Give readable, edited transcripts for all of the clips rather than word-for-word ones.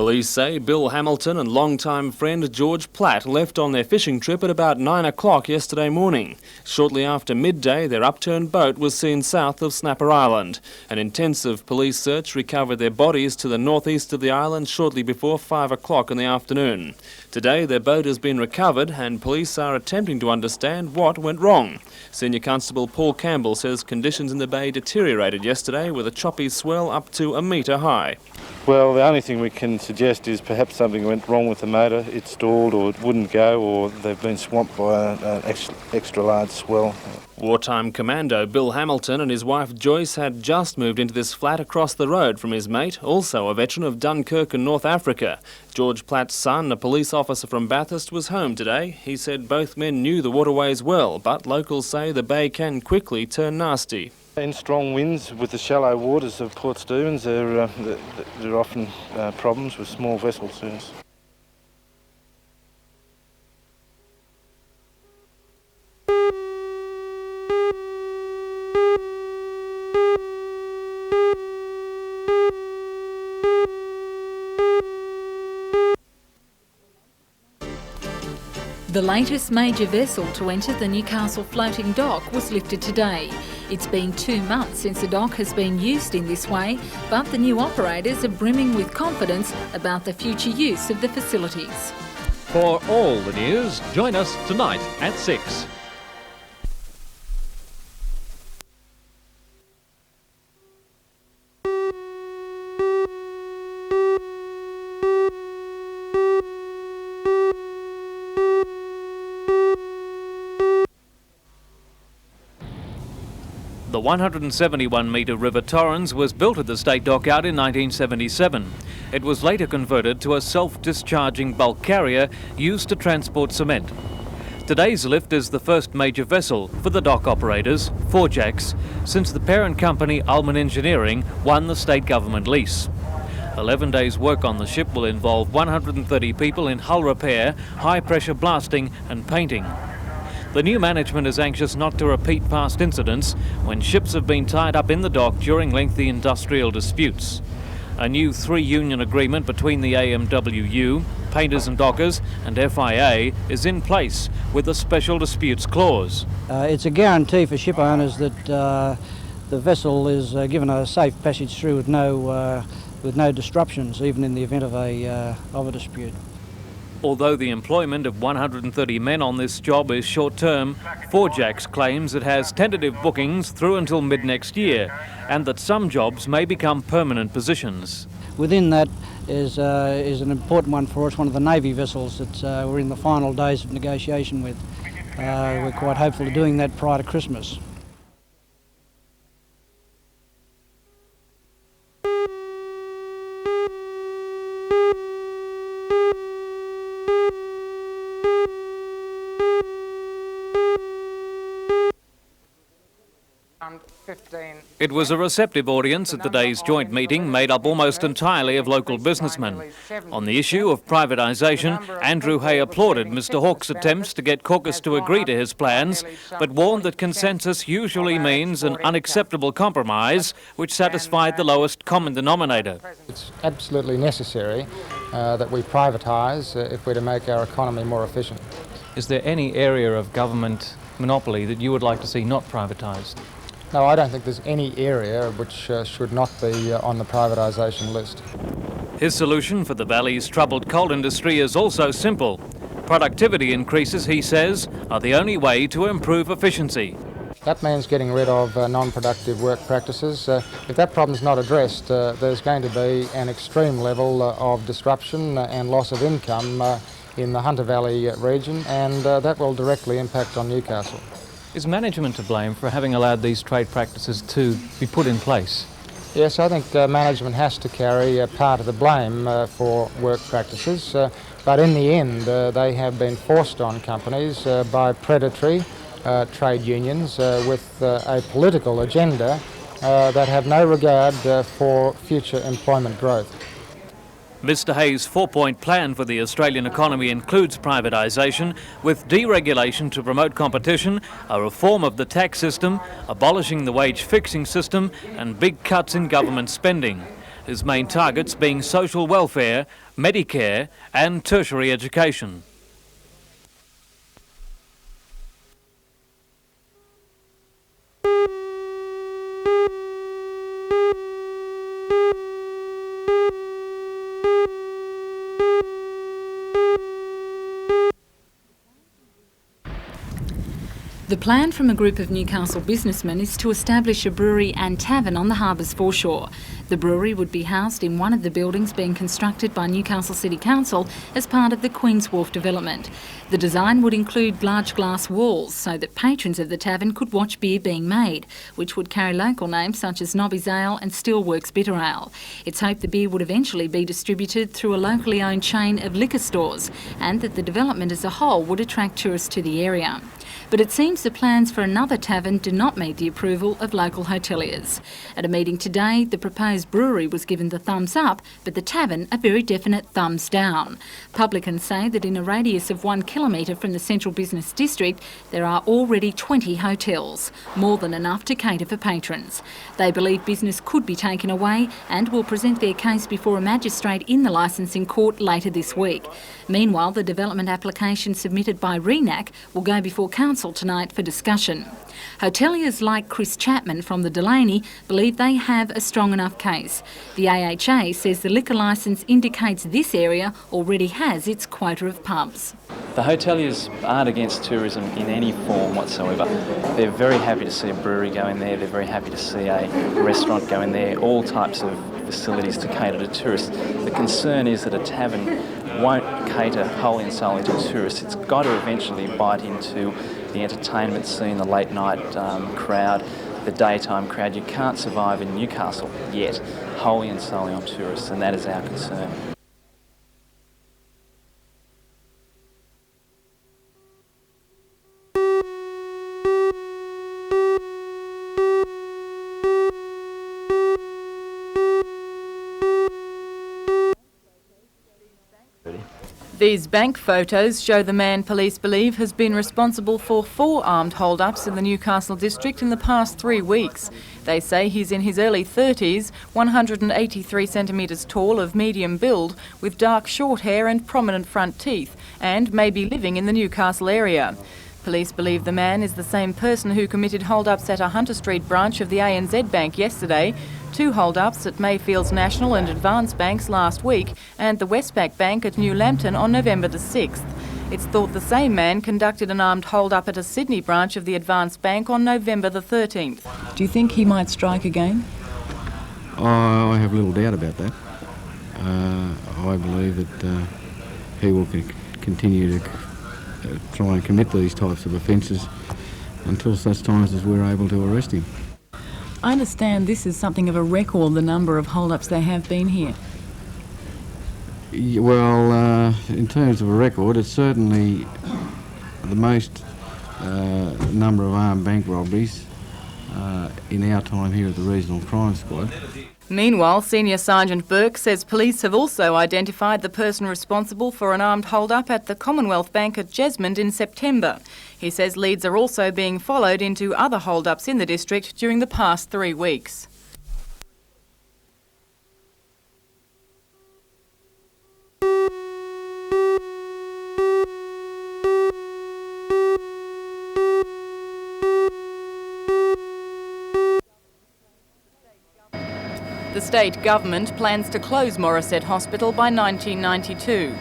Police say Bill Hamilton and longtime friend George Platt left on their fishing trip at about 9 o'clock yesterday morning. Shortly after midday, their upturned boat was seen south of Snapper Island. An intensive police search recovered their bodies to the northeast of the island shortly before 5 o'clock in the afternoon. Today, their boat has been recovered and police are attempting to understand what went wrong. Senior Constable Paul Campbell says conditions in the bay deteriorated yesterday with a choppy swell up to a metre high. Well, the only thing we can suggest is perhaps something went wrong with the motor. It stalled or it wouldn't go, or they've been swamped by an extra large swell. Wartime commando Bill Hamilton and his wife Joyce had just moved into this flat across the road from his mate, also a veteran of Dunkirk and North Africa. George Platt's son, a police officer from Bathurst, was home today. He said both men knew the waterways well, but locals say the bay can quickly turn nasty. In strong winds with the shallow waters of Port Stephens, there are often problems with small vessels. Yes. The latest major vessel to enter the Newcastle floating dock was lifted today. It's been 2 months since the dock has been used in this way, but the new operators are brimming with confidence about the future use of the facilities. For all the news, join us tonight at 6. The 171-metre River Torrens was built at the State Dockyard in 1977. It was later converted to a self-discharging bulk carrier used to transport cement. Today's lift is the first major vessel for the dock operators, Forjax, since the parent company Allman Engineering won the state government lease. 11 days' work on the ship will involve 130 people in hull repair, high-pressure blasting and painting. The new management is anxious not to repeat past incidents when ships have been tied up in the dock during lengthy industrial disputes. A new 3-union agreement between the AMWU, painters and dockers, and FIA is in place with a special disputes clause. It's a guarantee for ship owners that the vessel is given a safe passage through with no disruptions, even in the event of a dispute. Although the employment of 130 men on this job is short-term, Forjax claims it has tentative bookings through until mid-next year and that some jobs may become permanent positions. Within that is an important one for us, one of the Navy vessels that we're in the final days of negotiation with. We're quite hopeful of doing that prior to Christmas. It was a receptive audience at the day's joint meeting made up almost entirely of local businessmen. On the issue of privatisation, Andrew Haye applauded Mr Hawke's attempts to get caucus to agree to his plans, but warned that consensus usually means an unacceptable compromise which satisfied the lowest common denominator. It's absolutely necessary that we privatise if we're to make our economy more efficient. Is there any area of government monopoly that you would like to see not privatised? No, I don't think there's any area which should not be on the privatisation list. His solution for the valley's troubled coal industry is also simple. Productivity increases, he says, are the only way to improve efficiency. That means getting rid of non-productive work practices. If that problem's not addressed, there's going to be an extreme level of disruption and loss of income in the Hunter Valley region, and that will directly impact on Newcastle. Is management to blame for having allowed these trade practices to be put in place? Yes, I think management has to carry part of the blame for work practices, but in the end they have been forced on companies by predatory trade unions with a political agenda that have no regard for future employment growth. Mr Hayes' 4-point plan for the Australian economy includes privatisation, with deregulation to promote competition, a reform of the tax system, abolishing the wage fixing system and big cuts in government spending. his main targets being social welfare, Medicare and tertiary education. The plan from a group of Newcastle businessmen is to establish a brewery and tavern on the harbour's foreshore. The brewery would be housed in one of the buildings being constructed by Newcastle City Council as part of the Queen's Wharf development. The design would include large glass walls so that patrons of the tavern could watch beer being made, which would carry local names such as Nobby's Ale and Steelworks Bitter Ale. It's hoped the beer would eventually be distributed through a locally owned chain of liquor stores and that the development as a whole would attract tourists to the area. But it seems the plans for another tavern do not meet the approval of local hoteliers. At a meeting today, the proposed brewery was given the thumbs up, but the tavern a very definite thumbs down. Publicans say that in a radius of 1 kilometre from the central business district, there are already 20 hotels, more than enough to cater for patrons. They believe business could be taken away and will present their case before a magistrate in the licensing court later this week. Meanwhile, the development application submitted by RENAC will go before Council tonight for discussion. Hoteliers like Chris Chapman from the Delaney believe they have a strong enough case. The AHA says the liquor licence indicates this area already has its quota of pubs. The hoteliers aren't against tourism in any form whatsoever. They're very happy to see a brewery go in there, they're very happy to see a restaurant go in there, all types of facilities to cater to tourists. The concern is that a tavern won't cater wholly and solely to tourists. It's got to eventually bite into the entertainment scene, the late night crowd, the daytime crowd. You can't survive in Newcastle yet wholly and solely on tourists, and that is our concern. These bank photos show the man police believe has been responsible for 4 armed hold-ups in the Newcastle district in the past 3 weeks. They say he's in his early 30s, 183 centimetres tall, of medium build, with dark short hair and prominent front teeth, and may be living in the Newcastle area. Police believe the man is the same person who committed hold-ups at a Hunter Street branch of the ANZ Bank yesterday, 2 hold-ups at Mayfield's National and Advance Banks last week, and the Westpac Bank at New Lambton on November the 6th. It's thought the same man conducted an armed hold-up at a Sydney branch of the Advance Bank on November the 13th. Do you think he might strike again? I have little doubt about that. I believe that he will continue to try and commit these types of offences until such times as we're able to arrest him. I understand this is something of a record, the number of hold-ups there have been here. Well, in terms of a record, it's certainly the most number of armed bank robberies in our time here at the Regional Crime Squad. Meanwhile, Senior Sergeant Burke says police have also identified the person responsible for an armed hold-up at the Commonwealth Bank at Jesmond in September. He says leads are also being followed into other hold-ups in the district during the past 3 weeks. The state government plans to close Morisset Hospital by 1992.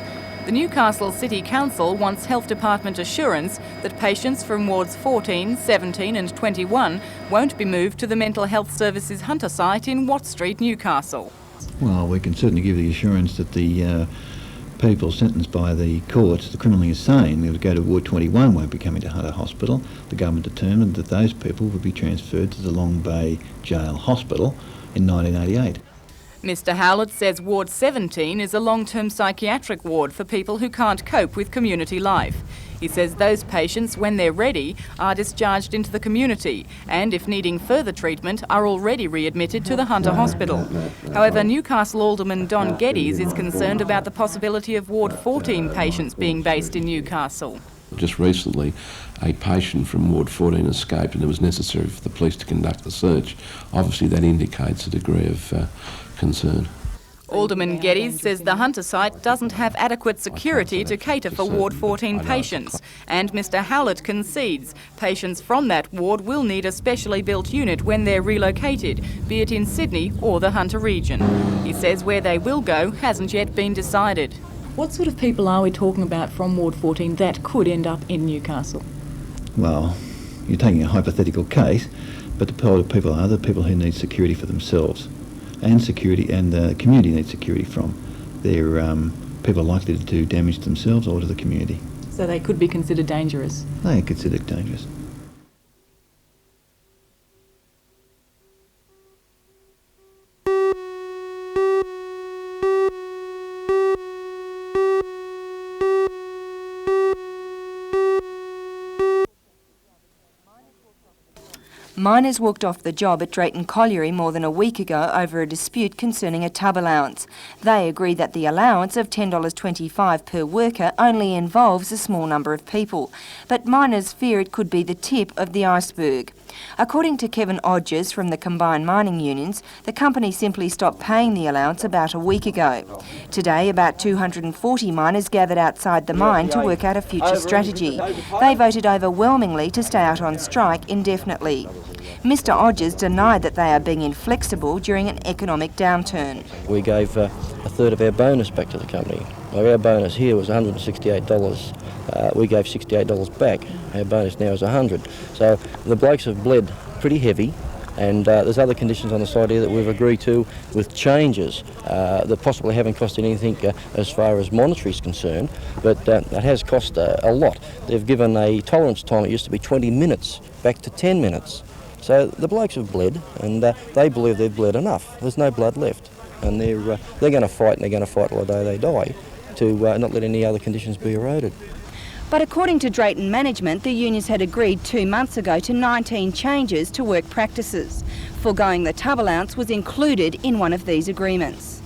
The Newcastle City Council wants Health Department assurance that patients from wards 14, 17 and 21 won't be moved to the Mental Health Services Hunter site in Watt Street, Newcastle. Well, we can certainly give the assurance that the people sentenced by the courts, the criminally insane, who would go to Ward 21 won't be coming to Hunter Hospital. The government determined that those people would be transferred to the Long Bay Jail Hospital in 1988. Mr Howlett says Ward 17 is a long-term psychiatric ward for people who can't cope with community life. He says those patients, when they're ready, are discharged into the community and, if needing further treatment, are already readmitted to the Hunter Hospital. However, Newcastle Alderman Don Geddes is concerned about the possibility of Ward 14 patients being based in Newcastle. Just recently, a patient from Ward 14 escaped and it was necessary for the police to conduct the search. Obviously that indicates a degree of concern. Alderman Geddes says the Hunter site doesn't have adequate security to cater for Ward 14 patients, and Mr Howlett concedes patients from that ward will need a specially built unit when they're relocated, be it in Sydney or the Hunter region. He says where they will go hasn't yet been decided. What sort of people are we talking about from Ward 14 that could end up in Newcastle? Well, you're taking a hypothetical case, but the kind of people are the people who need security for themselves, and security, and the community needs security from. They're people likely to do damage to themselves or to the community. So they could be considered dangerous? They are considered dangerous. Miners walked off the job at Drayton Colliery more than a week ago over a dispute concerning a tub allowance. They agree that the allowance of $10.25 per worker only involves a small number of people, but miners fear it could be the tip of the iceberg. According to Kevin Odgers from the combined mining unions, the company simply stopped paying the allowance about a week ago. Today, about 240 miners gathered outside the mine to work out a future strategy. They voted overwhelmingly to stay out on strike indefinitely. Mr Odgers denied that they are being inflexible during an economic downturn. We gave a third of our bonus back to the company. Our bonus here was $168. We gave $68 back. Our bonus now is $100. So the blokes have bled pretty heavy, and there's other conditions on the side here that we've agreed to with changes that possibly haven't cost anything as far as monetary is concerned, but it has cost a lot. They've given a tolerance time, it used to be 20 minutes, back to 10 minutes. So the blokes have bled, and they believe they've bled enough. There's no blood left, and they're going to fight, and they're going to fight till the day they die to not let any other conditions be eroded. But according to Drayton management, the unions had agreed 2 months ago to 19 changes to work practices. Foregoing the tub allowance was included in one of these agreements.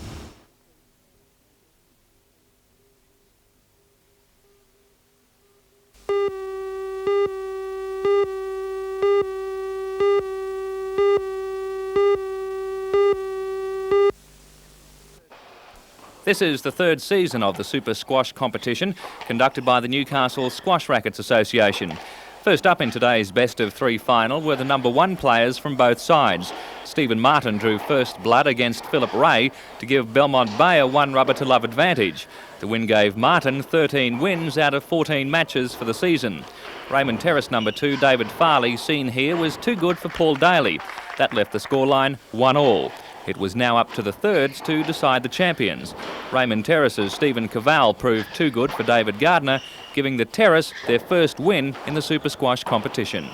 This is the third season of the Super Squash competition conducted by the Newcastle Squash Rackets Association. First up in today's best of three final were the number one players from both sides. Stephen Martin drew first blood against Philip Ray to give Belmont Bay a one rubber to love advantage. The win gave Martin 13 wins out of 14 matches for the season. Raymond Terrace number two David Farley, seen here, was too good for Paul Daly. That left the scoreline 1-1. It was now up to the thirds to decide the champions. Raymond Terrace's Stephen Cavall proved too good for David Gardner, giving the Terrace their first win in the Super Squash competition.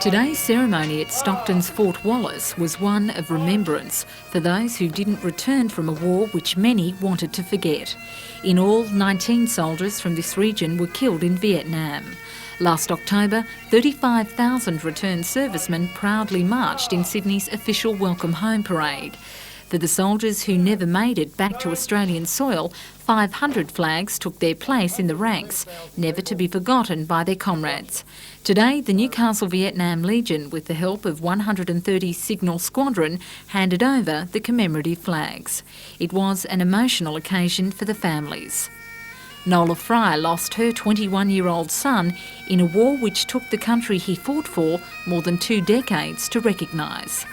Today's ceremony at Stockton's Fort Wallace was one of remembrance for those who didn't return from a war which many wanted to forget. In all, 19 soldiers from this region were killed in Vietnam. Last October, 35,000 returned servicemen proudly marched in Sydney's official Welcome Home parade. For the soldiers who never made it back to Australian soil, 500 flags took their place in the ranks, never to be forgotten by their comrades. Today, the Newcastle Vietnam Legion, with the help of 130 Signal Squadron, handed over the commemorative flags. It was an emotional occasion for the families. Nola Fry lost her 21-year-old son in a war which took the country he fought for more than 2 decades to recognise.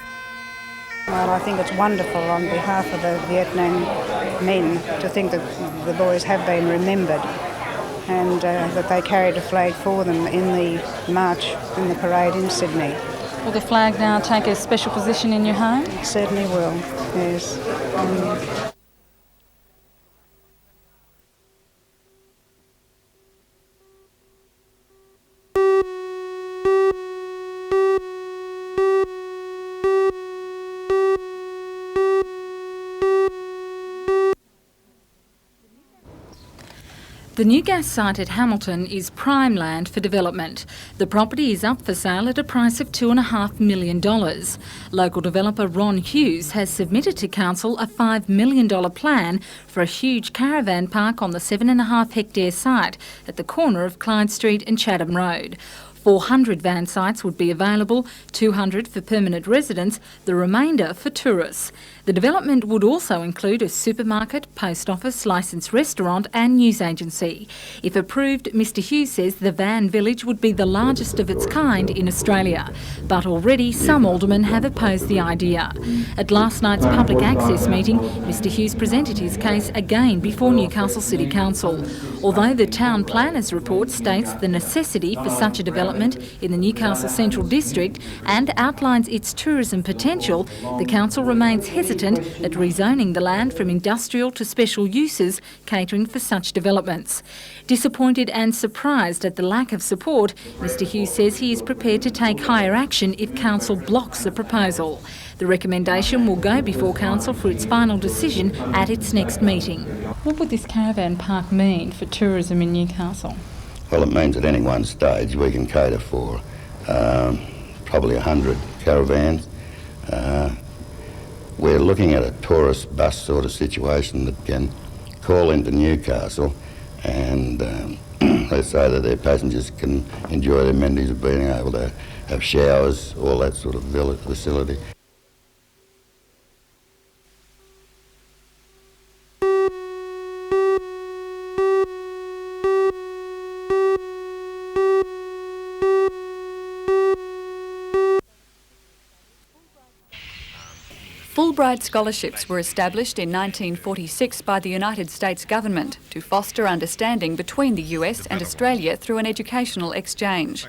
Well, I think it's wonderful on behalf of the Vietnam men to think that the boys have been remembered and that they carried a flag for them in the march, in the parade in Sydney. Will the flag now take a special position in your home? It certainly will, yes. The new gas site at Hamilton is prime land for development. The property is up for sale at a price of $2.5 million. Local developer Ron Hughes has submitted to Council a $5 million plan for a huge caravan park on the 7.5 hectare site at the corner of Clyde Street and Chatham Road. 400 van sites would be available, 200 for permanent residents, the remainder for tourists. The development would also include a supermarket, post office, licensed restaurant and news agency. If approved, Mr Hughes says the van village would be the largest of its kind in Australia. But already some aldermen have opposed the idea. At last night's public access meeting, Mr Hughes presented his case again before Newcastle City Council. Although the town planner's report states the necessity for such a development in the Newcastle Central District and outlines its tourism potential, the council remains hesitant at rezoning the land from industrial to special uses, catering for such developments. Disappointed and surprised at the lack of support, Mr Hughes says he is prepared to take higher action if council blocks the proposal. The recommendation will go before council for its final decision at its next meeting. What would this caravan park mean for tourism in Newcastle? Well, it means at any one stage we can cater for probably 100 caravans. We're looking at a tourist bus sort of situation that can call into Newcastle and they say that their passengers can enjoy the amenities of being able to have showers, all that sort of facility. Fulbright scholarships were established in 1946 by the United States government to foster understanding between the US and Australia through an educational exchange.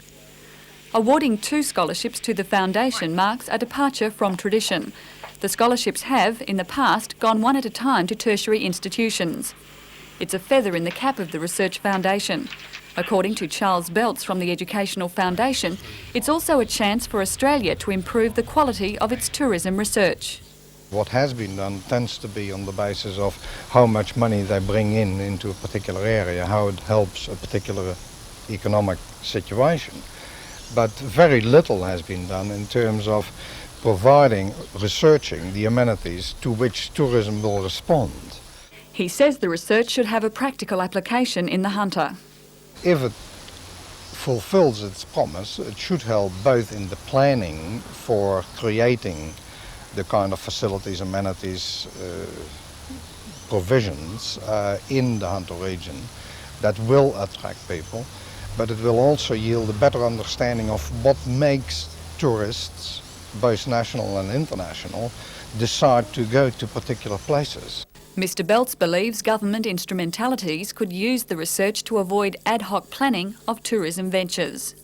Awarding 2 scholarships to the foundation marks a departure from tradition. The scholarships have, in the past, gone one at a time to tertiary institutions. It's a feather in the cap of the Research Foundation. According to Charles Belts from the Educational Foundation, it's also a chance for Australia to improve the quality of its tourism research. What has been done tends to be on the basis of how much money they bring into a particular area, how it helps a particular economic situation. But very little has been done in terms of researching the amenities to which tourism will respond. He says the research should have a practical application in the Hunter. If it fulfills its promise, it should help both in the planning for creating the kind of facilities, amenities, provisions in the Hunter region that will attract people, but it will also yield a better understanding of what makes tourists, both national and international, decide to go to particular places. Mr Belts believes government instrumentalities could use the research to avoid ad hoc planning of tourism ventures.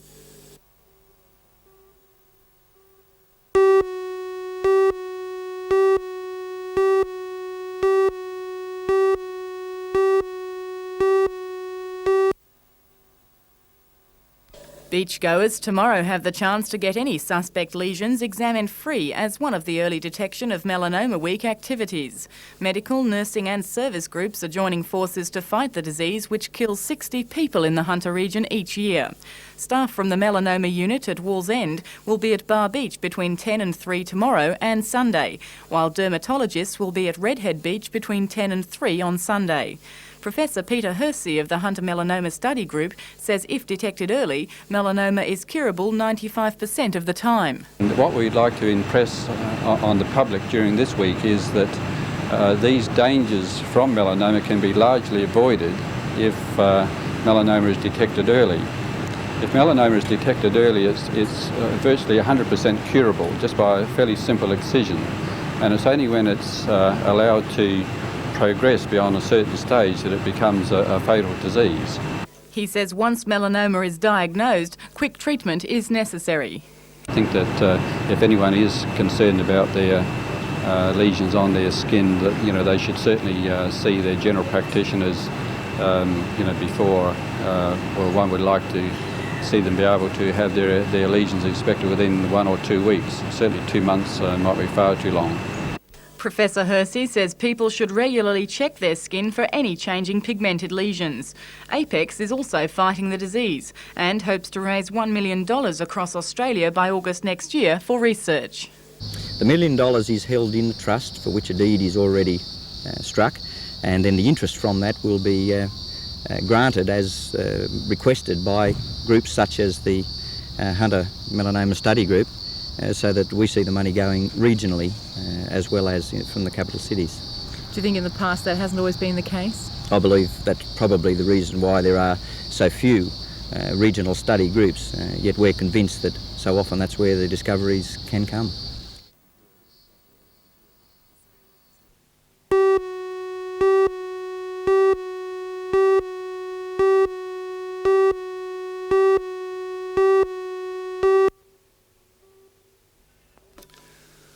Beachgoers tomorrow have the chance to get any suspect lesions examined free as one of the early detection of Melanoma Week activities. Medical, nursing and service groups are joining forces to fight the disease which kills 60 people in the Hunter region each year. Staff from the melanoma unit at Wallsend will be at Bar Beach between 10 and 3 tomorrow and Sunday, while dermatologists will be at Redhead Beach between 10 and 3 on Sunday. Professor Peter Hersey of the Hunter Melanoma Study Group says if detected early, melanoma is curable 95% of the time. And what we'd like to impress on the public during this week is that these dangers from melanoma can be largely avoided if melanoma is detected early. If melanoma is detected early, it's virtually 100% curable just by a fairly simple excision. And it's only when it's allowed to progress beyond a certain stage that it becomes a fatal disease. He says once melanoma is diagnosed, quick treatment is necessary. I think that if anyone is concerned about their lesions on their skin, that they should certainly see their general practitioners before. One would like to see them be able to have their lesions inspected within 1 or 2 weeks. Certainly 2 months might be far too long. Professor Hersey says people should regularly check their skin for any changing pigmented lesions. Apex is also fighting the disease and hopes to raise $1 million across Australia by August next year for research. The $1 million is held in the trust for which a deed is already struck, and then the interest from that will be granted as requested by groups such as the Hunter Melanoma Study Group, so that we see the money going regionally as well as from the capital cities. Do you think in the past that hasn't always been the case? I believe that's probably the reason why there are so few regional study groups, yet we're convinced that so often that's where the discoveries can come.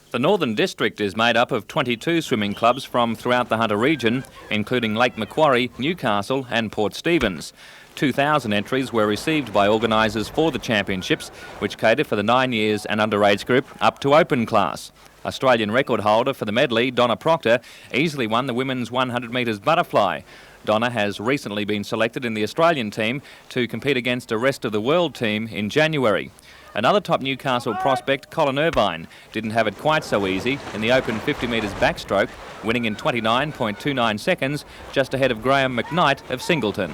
The Northern District is made up of 22 swimming clubs from throughout the Hunter region, including Lake Macquarie, Newcastle and Port Stephens. 2,000 entries were received by organisers for the championships, which cater for the 9 years and underage group up to open class. Australian record holder for the medley, Donna Proctor, easily won the women's 100 metres butterfly. Donna has recently been selected in the Australian team to compete against a rest of the world team in January. Another top Newcastle prospect, Colin Irvine, didn't have it quite so easy in the open 50 metres backstroke, winning in 29.29 seconds, just ahead of Graham McKnight of Singleton.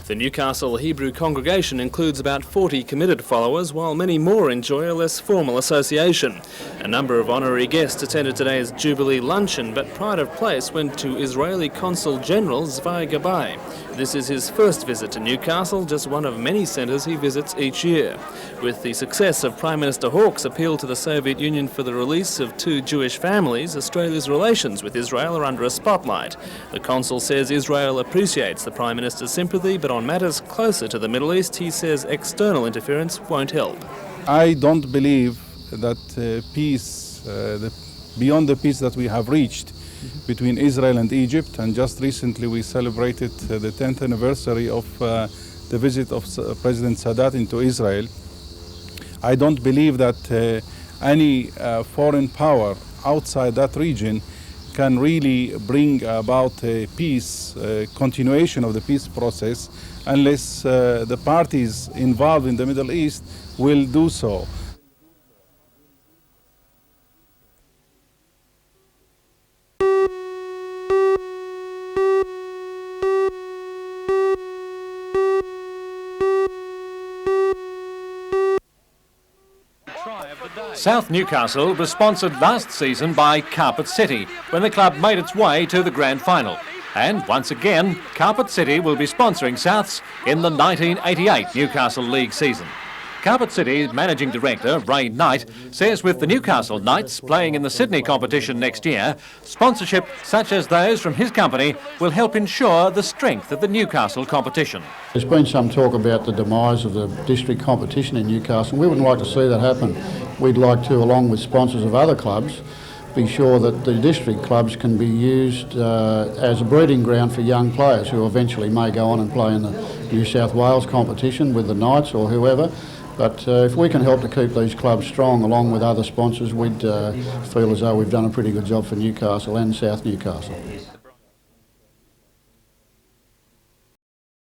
The Newcastle Hebrew congregation includes about 40 committed followers, while many more enjoy a less formal association. A number of honorary guests attended today's Jubilee luncheon, but pride of place went to Israeli Consul General Zvi Gabay. This is his first visit to Newcastle, just one of many centres he visits each year. With the success of Prime Minister Hawke's appeal to the Soviet Union for the release of 2 Jewish families, Australia's relations with Israel are under a spotlight. The Consul says Israel appreciates the Prime Minister's sympathy, but on matters closer to the Middle East, he says external interference won't help. I don't believe that beyond the peace that we have reached between Israel and Egypt, and just recently we celebrated the 10th anniversary of the visit of President Sadat into Israel. I don't believe that any foreign power outside that region can really bring about a peace, continuation of the peace process, unless the parties involved in the Middle East will do so. South Newcastle was sponsored last season by Carpet City when the club made its way to the grand final. And once again, Carpet City will be sponsoring Souths in the 1988 Newcastle League season. Carpet City's managing director, Ray Knight, says with the Newcastle Knights playing in the Sydney competition next year, sponsorship such as those from his company will help ensure the strength of the Newcastle competition. There's been some talk about the demise of the district competition in Newcastle. We wouldn't like to see that happen. We'd like to, along with sponsors of other clubs, be sure that the district clubs can be used as a breeding ground for young players who eventually may go on and play in the New South Wales competition with the Knights or whoever. But if we can help to keep these clubs strong along with other sponsors, we'd feel as though we've done a pretty good job for Newcastle and South Newcastle.